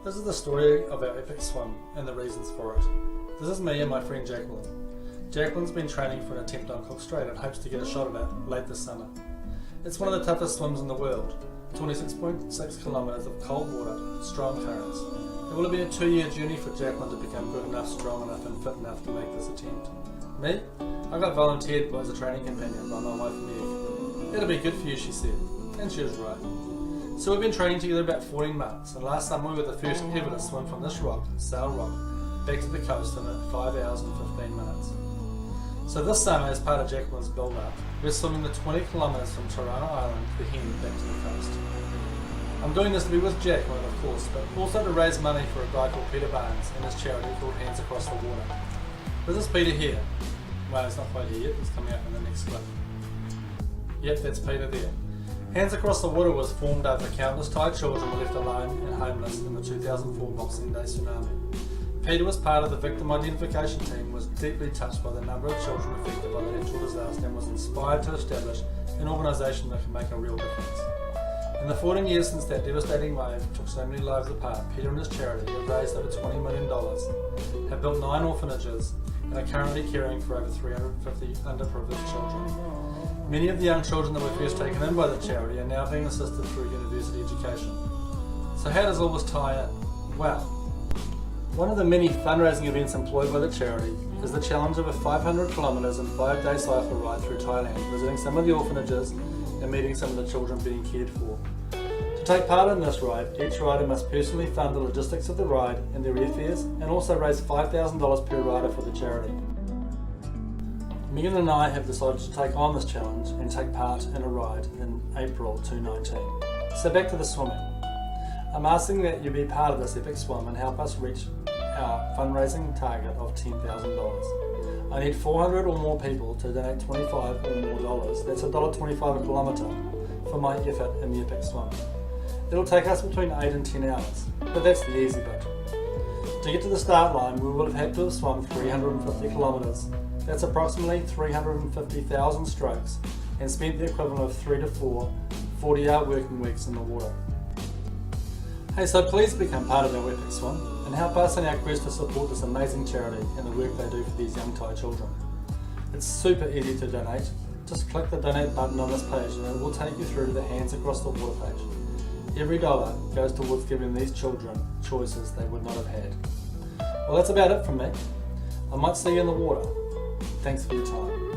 This is the story of our epic swim and the reasons for it. This is me and my friend Jacqueline. Jacqueline's been training for an attempt on Cook Strait and hopes to get a shot at it late this summer. It's one of the toughest swims in the world, 26.6 kilometres of cold water, strong currents. It will have been a 2-year journey for Jacqueline to become good enough, strong enough and fit enough to make this attempt. Me? I got volunteered as a training companion by my wife Meg. It'll be good for you, she said, and she was right. So we've been training together about 14 months, and last summer we were the first ever to swim from this rock, Sail Rock, back to the coast in 5 hours and 15 minutes. So this summer, as part of Jacqueline's build-up, we're swimming the 20 kilometres from Tirana Island, the Hen, back to the coast. I'm doing this to be with Jacqueline, of course, but also to raise money for a guy called Peter Barnes and his charity called Hands Across the Water. This is Peter here. Well, it's not quite here yet, it's coming up in the next clip. Yep, that's Peter there. Hands Across the Water was formed after countless Thai children were left alone and homeless in the 2004 Boxing Day tsunami. Peter was part of the victim identification team, was deeply touched by the number of children affected by the natural disaster and was inspired to establish an organisation that can make a real difference. In the 14 years since that devastating wave took so many lives apart, Peter and his charity have raised over $20 million, have built 9 orphanages and are currently caring for over 350 underprivileged children. Many of the young children that were first taken in by the charity are now being assisted through university education. So how does all this tie in? Well, one of the many fundraising events employed by the charity is the challenge of a 500 kilometres and 5-day cycle ride through Thailand, visiting some of the orphanages and meeting some of the children being cared for. To take part in this ride, each rider must personally fund the logistics of the ride and their airfares and also raise $5,000 per rider for the charity. Megan and I have decided to take on this challenge and take part in a ride in April 2019. So back to the swimming. I'm asking that you be part of this epic swim and help us reach our fundraising target of $10,000. I need 400 or more people to donate 25 or more dollars. That's $1.25 a kilometre for my effort in the epic swim. It'll take us between 8 and 10 hours, but that's the easy bit. To get to the start line, we will have had to have swum 350 kilometres. That's approximately 350,000 strokes and spent the equivalent of 3 to 4 40-hour working weeks in the water. Hey, so please become part of our epic swim and help us in our quest to support this amazing charity and the work they do for these young Thai children. It's super easy to donate. Just click the donate button on this page and it will take you through to the Hands Across the Water page. Every dollar goes towards giving these children choices they would not have had. Well, that's about it from me. I might see you in the water. Thanks for your time.